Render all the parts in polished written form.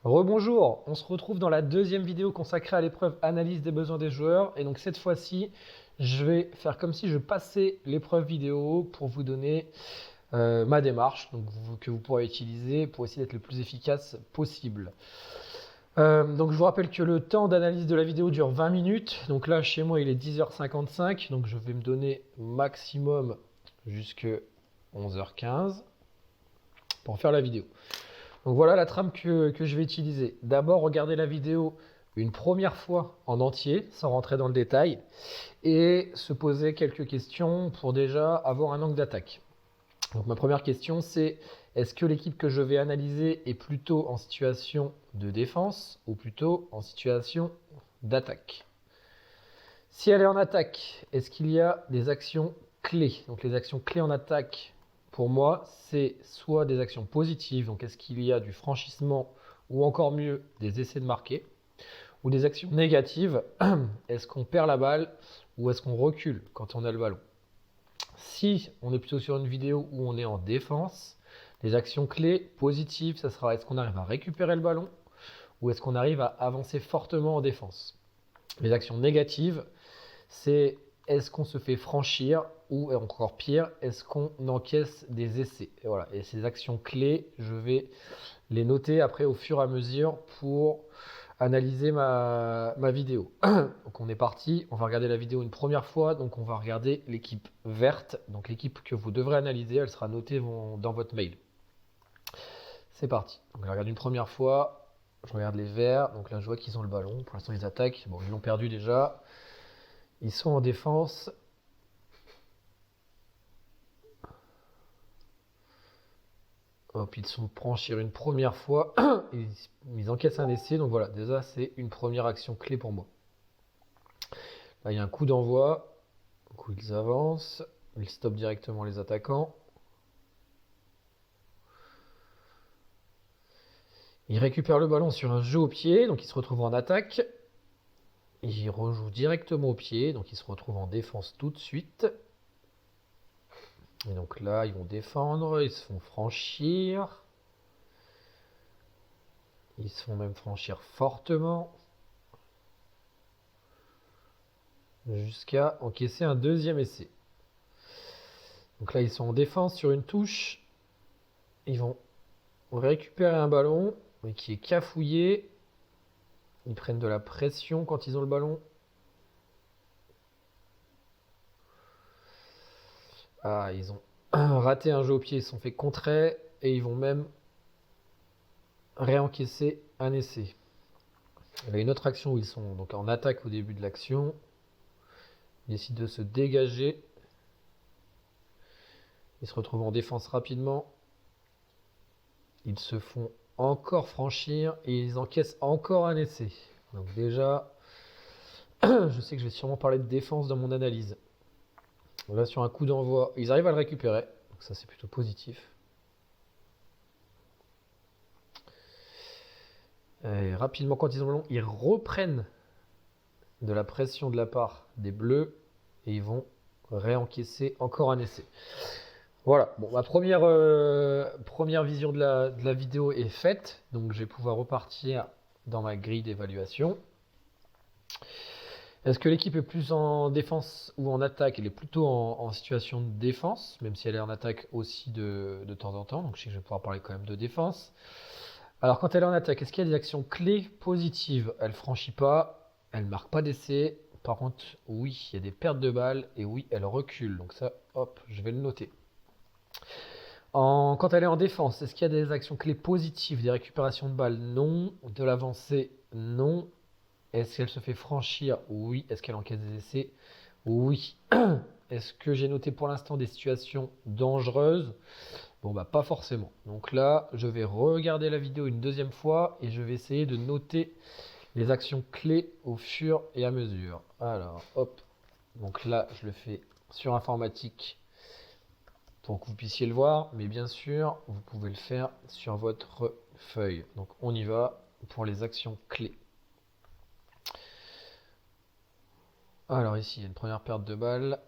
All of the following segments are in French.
Rebonjour, on se retrouve dans la deuxième vidéo consacrée à l'épreuve analyse des besoins des joueurs. Et donc cette fois-ci, je vais faire comme si je passais l'épreuve vidéo pour vous donner ma démarche que vous pourrez utiliser pour essayer d'être le plus efficace possible. Donc je vous rappelle que le temps d'analyse de la vidéo dure 20 minutes. Donc là, chez moi, il est 10h55. Donc je vais me donner maximum jusqu'à 11h15 pour faire la vidéo. Donc voilà la trame que je vais utiliser. D'abord, regardez la vidéo une première fois en entier, sans rentrer dans le détail, et se poser quelques questions pour déjà avoir un angle d'attaque. Donc ma première question, c'est est-ce que l'équipe que je vais analyser est plutôt en situation de défense ou plutôt en situation d'attaque? Si elle est en attaque, est-ce qu'il y a des actions clés? Donc les actions clés en attaque, pour moi, c'est soit des actions positives, donc est-ce qu'il y a du franchissement ou encore mieux des essais de marquer, ou des actions négatives, est-ce qu'on perd la balle ou est-ce qu'on recule quand on a le ballon? Si on est plutôt sur une vidéo où on est en défense, les actions clés positives, ça sera est-ce qu'on arrive à récupérer le ballon ou est-ce qu'on arrive à avancer fortement en défense? Les actions négatives, c'est est-ce qu'on se fait franchir ou encore pire, est-ce qu'on encaisse des essais? Et voilà. Et ces actions clés, je vais les noter après au fur et à mesure pour analyser ma vidéo. Donc on est parti, on va regarder la vidéo une première fois, donc on va regarder l'équipe verte, donc l'équipe que vous devrez analyser, elle sera notée dans votre mail. C'est parti, donc je regarde une première fois, je regarde les verts, donc là je vois qu'ils ont le ballon, pour l'instant ils attaquent, bon ils l'ont perdu déjà, ils sont en défense. Hop, ils sont franchir une première fois, ils encaissent un essai, donc voilà, déjà c'est une première action clé pour moi. Là il y a un coup d'envoi, du coup ils avancent, ils stoppent directement les attaquants. Ils récupèrent le ballon sur un jeu au pied, donc ils se retrouvent en attaque. Ils rejouent directement au pied, donc ils se retrouvent en défense tout de suite. Et donc là, ils vont défendre, ils se font franchir. Ils se font même franchir fortement. Jusqu'à encaisser un deuxième essai. Donc là, ils sont en défense sur une touche. Ils vont récupérer un ballon mais qui est cafouillé. Ils prennent de la pression quand ils ont le ballon. Ah, ils ont raté un jeu au pied, ils se sont fait contrer et ils vont même réencaisser un essai. Il y a une autre action où ils sont donc en attaque au début de l'action. Ils décident de se dégager. Ils se retrouvent en défense rapidement. Ils se font encore franchir et ils encaissent encore un essai. Donc déjà, je sais que je vais sûrement parler de défense dans mon analyse. Là, sur un coup d'envoi, ils arrivent à le récupérer. Donc ça, c'est plutôt positif. Et rapidement, quand ils ont le ballon, ils reprennent de la pression de la part des Bleus et ils vont réencaisser encore un essai. Voilà, bon, ma première vision de la vidéo est faite, donc je vais pouvoir repartir dans ma grille d'évaluation. Est-ce que l'équipe est plus en défense ou en attaque? Elle est plutôt en situation de défense, même si elle est en attaque aussi de temps en temps, donc je sais que je vais pouvoir parler quand même de défense. Alors quand elle est en attaque, est-ce qu'il y a des actions clés positives? Elle franchit pas, elle marque pas d'essai. Par contre, oui, il y a des pertes de balles et oui, elle recule. Donc ça, hop, je vais le noter. Quand elle est en défense, est-ce qu'il y a des actions clés positives? Des récupérations de balles? Non. De l'avancée? Non. Est-ce qu'elle se fait franchir? Oui. Est-ce qu'elle encaisse des essais? Oui. Est-ce que j'ai noté pour l'instant des situations dangereuses? Bon, bah pas forcément. Donc là, je vais regarder la vidéo une deuxième fois et je vais essayer de noter les actions clés au fur et à mesure. Alors, hop. Donc là, je le fais sur informatique pour que vous puissiez le voir, mais bien sûr, vous pouvez le faire sur votre feuille. Donc on y va pour les actions clés. Alors ici, il y a une première perte de balle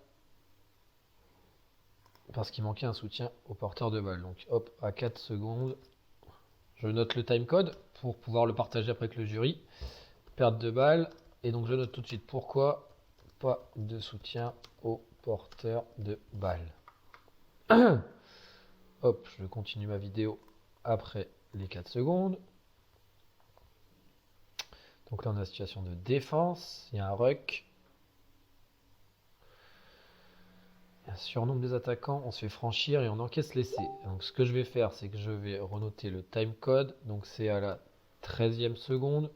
parce qu'il manquait un soutien au porteur de balle. Donc hop, à 4 secondes, Je note le timecode pour pouvoir le partager après avec le jury. Perte de balle. Et donc je note tout de suite pourquoi pas de soutien au porteur de balle. Hop, je continue ma vidéo après les 4 secondes. Donc là on a la situation de défense. Il y a un ruck. Un surnombre des attaquants, on se fait franchir et on encaisse l'essai. Donc ce que je vais faire, c'est que je vais renoter le timecode. Donc c'est à la 13e seconde.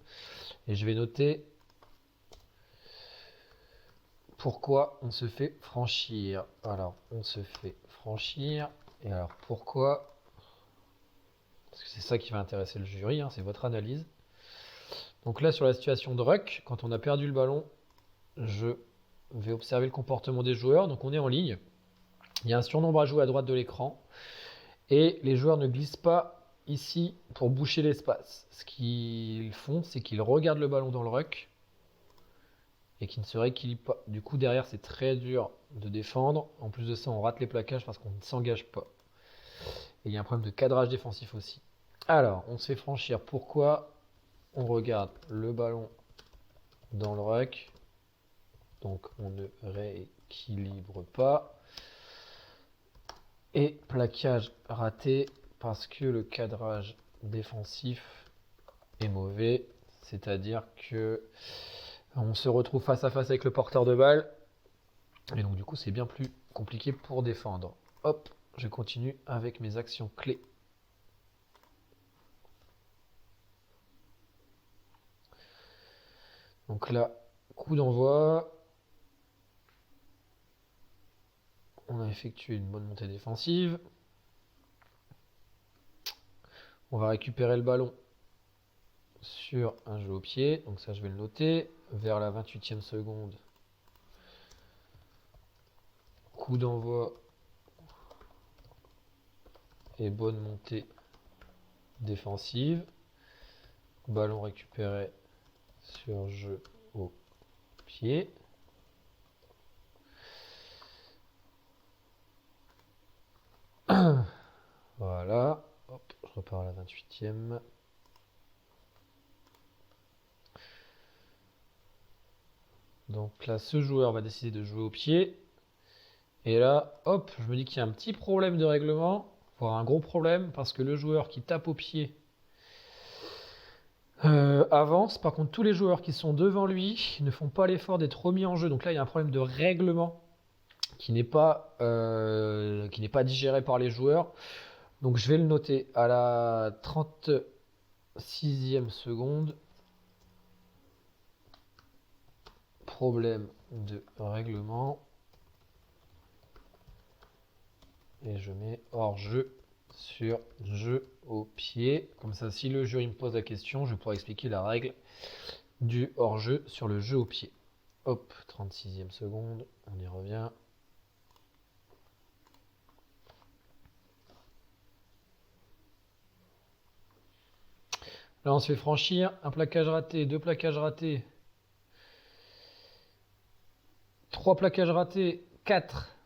Et je vais noter pourquoi on se fait franchir. Alors, on se fait franchir. Et alors, pourquoi? Parce que c'est ça qui va intéresser le jury, hein, c'est votre analyse. Donc là, sur la situation de ruck, quand on a perdu le ballon, je vais observer le comportement des joueurs. Donc on est en ligne. Il y a un surnombre à jouer à droite de l'écran. Et les joueurs ne glissent pas ici pour boucher l'espace. Ce qu'ils font, c'est qu'ils regardent le ballon dans le ruck et qu'ils ne se rééquilibrent pas. Du coup, derrière, c'est très dur de défendre. En plus de ça, on rate les plaquages parce qu'on ne s'engage pas. Et il y a un problème de cadrage défensif aussi. Alors, on se fait franchir. Pourquoi? On regarde le ballon dans le ruck. Donc, on ne rééquilibre pas. Et plaquage raté parce que le cadrage défensif est mauvais. C'est-à-dire que on se retrouve face à face avec le porteur de balle. Et donc du coup, c'est bien plus compliqué pour défendre. Hop, je continue avec mes actions clés. Donc là, coup d'envoi. On a effectué une bonne montée défensive. On va récupérer le ballon sur un jeu au pied. Donc ça, je vais le noter. Vers la 28e seconde. Coup d'envoi. Et bonne montée défensive. Ballon récupéré sur jeu au pied. Voilà. Hop, je repars à la 28e. Donc là, ce joueur va décider de jouer au pied. Et là, hop, je me dis qu'il y a un petit problème de règlement, voire un gros problème, parce que le joueur qui tape au pied avance. Par contre, tous les joueurs qui sont devant lui ne font pas l'effort d'être remis en jeu. Donc là, il y a un problème de règlement qui n'est pas digéré par les joueurs. Donc je vais le noter à la 36e seconde. Problème de règlement. Et je mets hors jeu sur jeu au pied. Comme ça, si le jury me pose la question, je pourrai expliquer la règle du hors jeu sur le jeu au pied. Hop, 36e seconde, on y revient. Là, on se fait franchir. Un plaquage raté, deux plaquages ratés. 3 plaquages ratés, 4,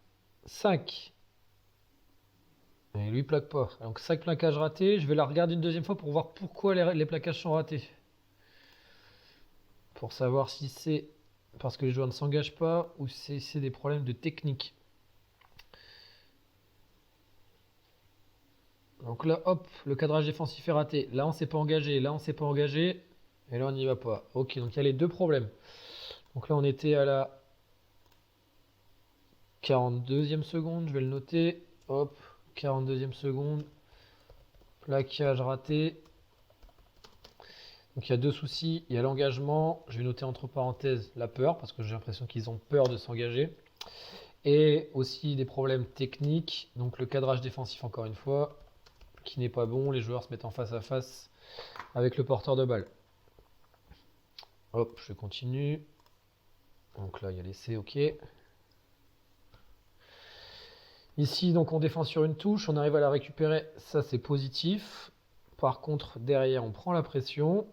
5. Et lui, il plaque pas. Donc 5 plaquages ratés. Je vais la regarder une deuxième fois pour voir pourquoi les plaquages sont ratés. Pour savoir si c'est parce que les joueurs ne s'engagent pas ou si c'est des problèmes de technique. Donc là, hop, le cadrage défensif est raté. Là, on s'est pas engagé. Là, on s'est pas engagé. Et là, on n'y va pas. Ok, donc il y a les deux problèmes. Donc là, on était à la 42e seconde. Je vais le noter. Hop, 42e seconde. Plaquage raté. Donc il y a deux soucis. Il y a l'engagement. Je vais noter entre parenthèses la peur parce que j'ai l'impression qu'ils ont peur de s'engager. Et aussi des problèmes techniques. Donc le cadrage défensif, encore une fois, qui n'est pas bon. Les joueurs se mettent en face à face avec le porteur de balle. Hop, je continue. Donc là, il y a l'essai, ok. Ici, donc on défend sur une touche, on arrive à la récupérer, ça c'est positif. Par contre, derrière, on prend la pression.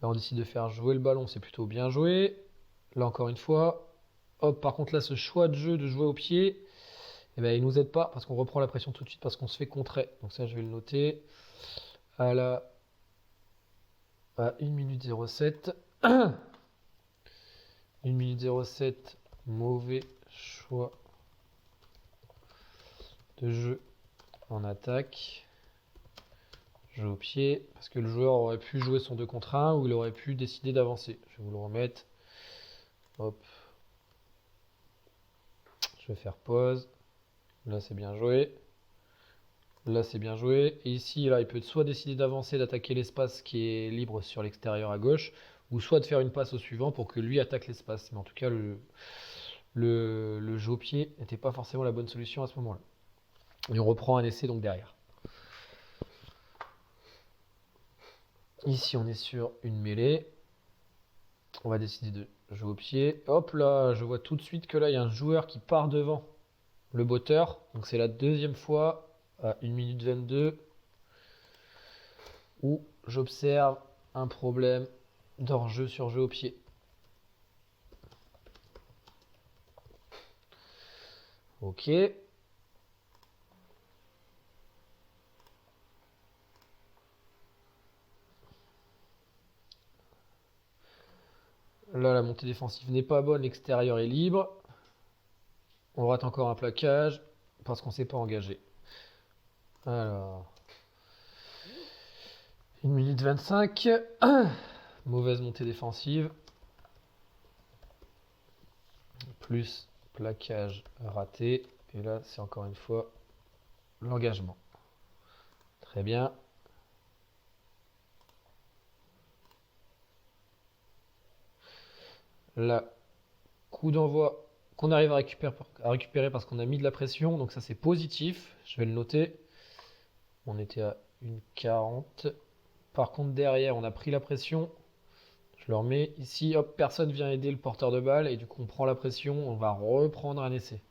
Là, on décide de faire jouer le ballon, c'est plutôt bien joué. Là, encore une fois, hop, par contre, là, ce choix de jeu de jouer au pied, Et ben il nous aide pas parce qu'on reprend la pression tout de suite parce qu'on se fait contrer. Donc ça, je vais le noter. À 1 minute 07. 1 minute 07, mauvais choix de jeu en attaque. Jeu au pied, parce que le joueur aurait pu jouer son 2 contre 1 ou il aurait pu décider d'avancer. Je vais vous le remettre. Hop. Je vais faire pause. Là, c'est bien joué. Là, c'est bien joué. Et ici, là, il peut soit décider d'avancer, d'attaquer l'espace qui est libre sur l'extérieur à gauche, ou soit de faire une passe au suivant pour que lui attaque l'espace. Mais en tout cas, le jeu au pied n'était pas forcément la bonne solution à ce moment-là. Et on reprend un essai donc derrière. Ici, on est sur une mêlée. On va décider de jouer au pied. Hop là, je vois tout de suite que là, il y a un joueur qui part devant le botteur. Donc c'est la deuxième fois à 1 minute 22 où j'observe un problème d'hors-jeu sur jeu au pied. Ok. Là, la montée défensive n'est pas bonne, l'extérieur est libre. On rate encore un plaquage parce qu'on ne s'est pas engagé. Alors, 1 minute 25. Mauvaise montée défensive. Plus plaquage raté. Et là, c'est encore une fois l'engagement. Très bien. Là, coup d'envoi qu'on arrive à récupérer parce qu'on a mis de la pression. Donc ça, c'est positif. Je vais le noter. On était à 1,40. Par contre, derrière, on a pris la pression. Je le remets ici. Hop, personne vient aider le porteur de balle. Et du coup, on prend la pression. On va reprendre un essai.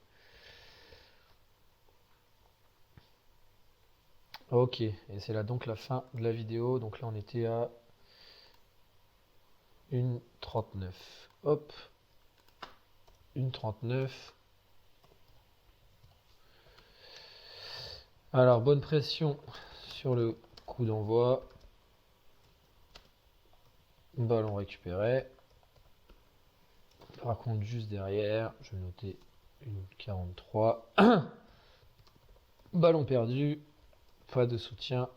Ok, et c'est là donc la fin de la vidéo. Donc là, on était à 1,39. Hop, 1,39. Alors, bonne pression sur le coup d'envoi. Ballon récupéré. Par contre, juste derrière, je vais noter 1,43. Ballon perdu. Pas de soutien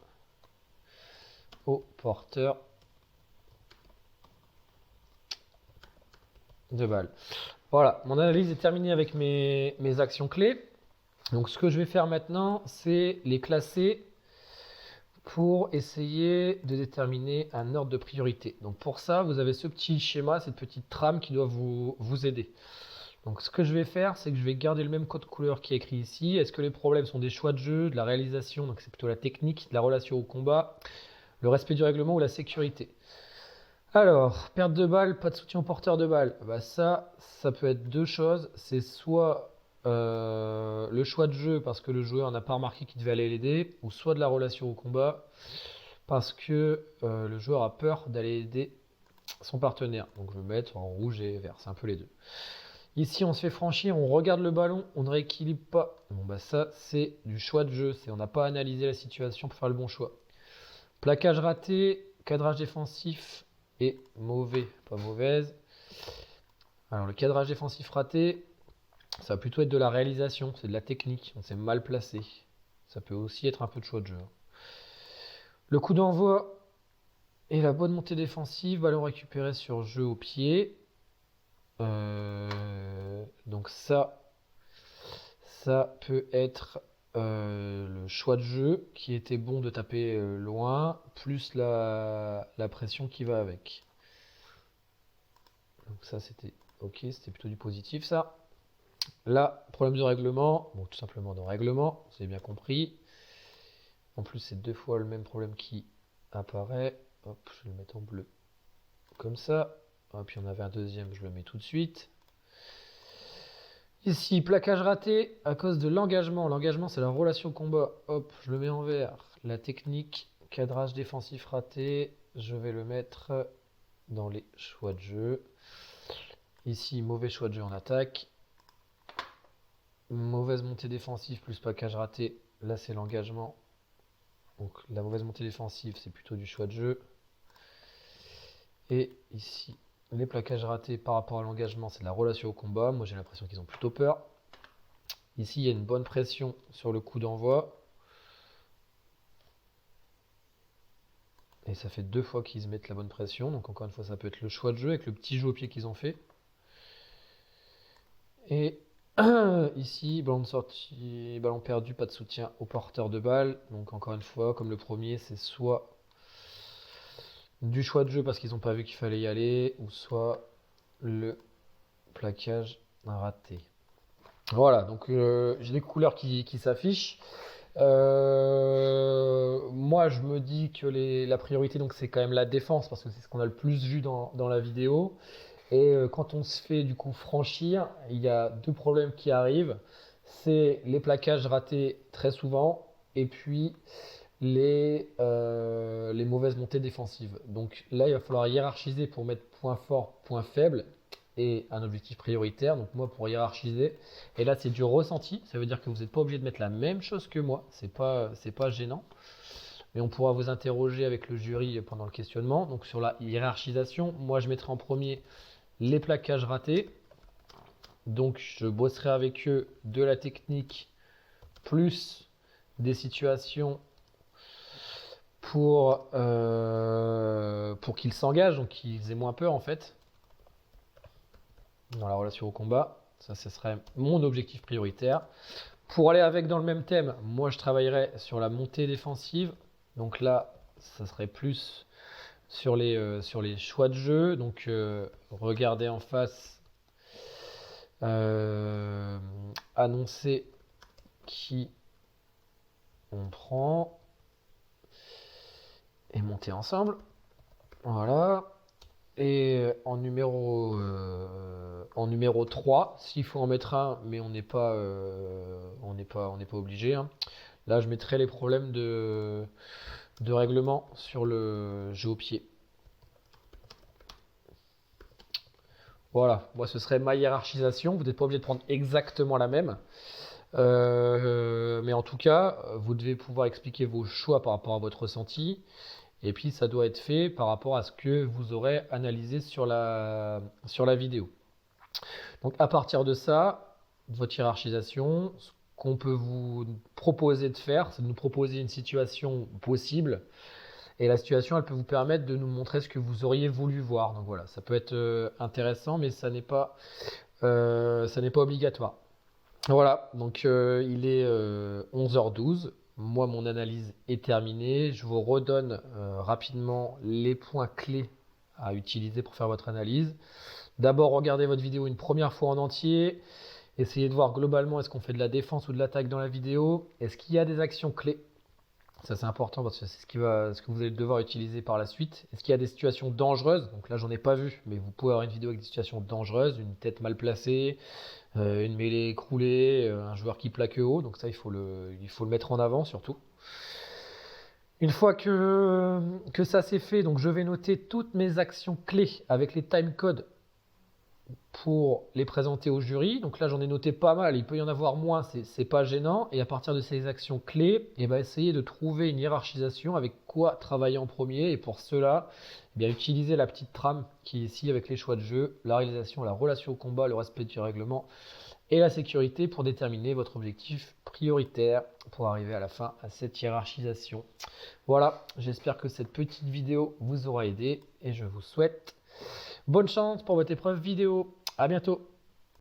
au porteur de balle. Voilà, mon analyse est terminée avec mes actions clés. Donc ce que je vais faire maintenant, c'est les classer pour essayer de déterminer un ordre de priorité. Donc pour ça, vous avez ce petit schéma, cette petite trame qui doit vous aider. Donc ce que je vais faire, c'est que je vais garder le même code couleur qui est écrit ici. Est-ce que les problèmes sont des choix de jeu, de la réalisation, donc c'est plutôt la technique, de la relation au combat, le respect du règlement ou la sécurité? Alors, perte de balle, pas de soutien au porteur de balle. Bah ça peut être deux choses. C'est soit le choix de jeu parce que le joueur n'a pas remarqué qu'il devait aller l'aider, ou soit de la relation au combat parce que le joueur a peur d'aller aider son partenaire. Donc je vais mettre en rouge et vert, c'est un peu les deux. Ici, on se fait franchir, on regarde le ballon, on ne rééquilibre pas. Bon bah ça, c'est du choix de jeu. On n'a pas analysé la situation pour faire le bon choix. Plaquage raté, cadrage défensif et mauvais, pas mauvaise. Alors le cadrage défensif raté, ça va plutôt être de la réalisation, c'est de la technique, on s'est mal placé. Ça peut aussi être un peu de choix de jeu. Le coup d'envoi et la bonne montée défensive, ballon récupéré sur jeu au pied. Donc ça peut être le choix de jeu qui était bon de taper loin, plus la pression qui va avec. Donc ça c'était ok, c'était plutôt du positif ça. Là, problème de règlement, bon tout simplement de règlement, vous avez bien compris. En plus c'est deux fois le même problème qui apparaît. Hop, je vais le mettre en bleu. Comme ça. Et puis on avait un deuxième, je le mets tout de suite. Ici, plaquage raté à cause de l'engagement. L'engagement, c'est la relation combat. Hop, je le mets en vert. La technique, cadrage défensif raté, je vais le mettre dans les choix de jeu. Ici, mauvais choix de jeu en attaque. Mauvaise montée défensive plus plaquage raté. Là, c'est l'engagement. Donc la mauvaise montée défensive, c'est plutôt du choix de jeu. Et ici, les plaquages ratés par rapport à l'engagement, c'est de la relation au combat. Moi, j'ai l'impression qu'ils ont plutôt peur. Ici, il y a une bonne pression sur le coup d'envoi. Et ça fait 2 fois qu'ils mettent la bonne pression. Donc encore une fois, ça peut être le choix de jeu avec le petit jeu au pied qu'ils ont fait. Et ici, ballon de sortie, ballon perdu, pas de soutien au porteur de balle. Donc encore une fois, comme le premier, c'est soit du choix de jeu parce qu'ils n'ont pas vu qu'il fallait y aller, ou soit le plaquage raté. Voilà, donc j'ai des couleurs qui s'affichent. Moi, je me dis que la priorité, donc, c'est quand même la défense parce que c'est ce qu'on a le plus vu dans la vidéo. Et quand on se fait du coup franchir, il y a 2 problèmes qui arrivent. C'est les plaquages ratés très souvent et puis les mauvaises montées défensives. Donc là, il va falloir hiérarchiser pour mettre point fort, point faible et un objectif prioritaire. Donc moi, pour hiérarchiser, et là, c'est du ressenti. Ça veut dire que vous n'êtes pas obligé de mettre la même chose que moi. C'est pas gênant. Mais on pourra vous interroger avec le jury pendant le questionnement. Donc sur la hiérarchisation, moi, je mettrai en premier les plaquages ratés. Donc je bosserai avec eux de la technique plus des situations pour qu'ils s'engagent, donc qu'ils aient moins peur en fait dans la relation au combat. Ça, ce serait mon objectif prioritaire. Pour aller avec dans le même thème, moi je travaillerai sur la montée défensive. Donc là, ça serait plus sur les choix de jeu. Donc regardez en face, annoncer qui on prend et monter ensemble. Voilà. Et en numéro 3, s'il faut en mettre un, mais on n'est pas obligé, hein. Là, je mettrai les problèmes de règlement sur le jeu au pied. Voilà, moi ce serait ma hiérarchisation. Vous n'êtes pas obligé de prendre exactement la même. Mais en tout cas, vous devez pouvoir expliquer vos choix par rapport à votre ressenti. Et puis ça doit être fait par rapport à ce que vous aurez analysé sur la vidéo. Donc à partir de ça, votre hiérarchisation, ce qu'on peut vous proposer de faire, c'est de nous proposer une situation possible. Et la situation, elle peut vous permettre de nous montrer ce que vous auriez voulu voir. Donc voilà, ça peut être intéressant, mais ça n'est pas obligatoire. Voilà, donc il est 11h12. Moi, mon analyse est terminée. Je vous redonne rapidement les points clés à utiliser pour faire votre analyse. D'abord, regardez votre vidéo une première fois en entier. Essayez de voir globalement est-ce qu'on fait de la défense ou de l'attaque dans la vidéo. Est-ce qu'il y a des actions clés? Ça, c'est important parce que c'est ce que vous allez devoir utiliser par la suite. Est-ce qu'il y a des situations dangereuses? Donc là, j'en ai pas vu, mais vous pouvez avoir une vidéo avec des situations dangereuses, une tête mal placée, une mêlée écroulée, un joueur qui plaque haut. Donc ça, il faut le mettre en avant surtout. Une fois que ça c'est fait, donc je vais noter toutes mes actions clés avec les timecodes pour les présenter au jury. Donc là, j'en ai noté pas mal. Il peut y en avoir moins, c'est pas gênant. Et à partir de ces actions clés, essayez de trouver une hiérarchisation avec quoi travailler en premier. Et pour cela, utilisez la petite trame qui est ici avec les choix de jeu, la réalisation, la relation au combat, le respect du règlement et la sécurité pour déterminer votre objectif prioritaire pour arriver à la fin à cette hiérarchisation. Voilà, j'espère que cette petite vidéo vous aura aidé et je vous souhaite bonne chance pour votre épreuve vidéo. À bientôt.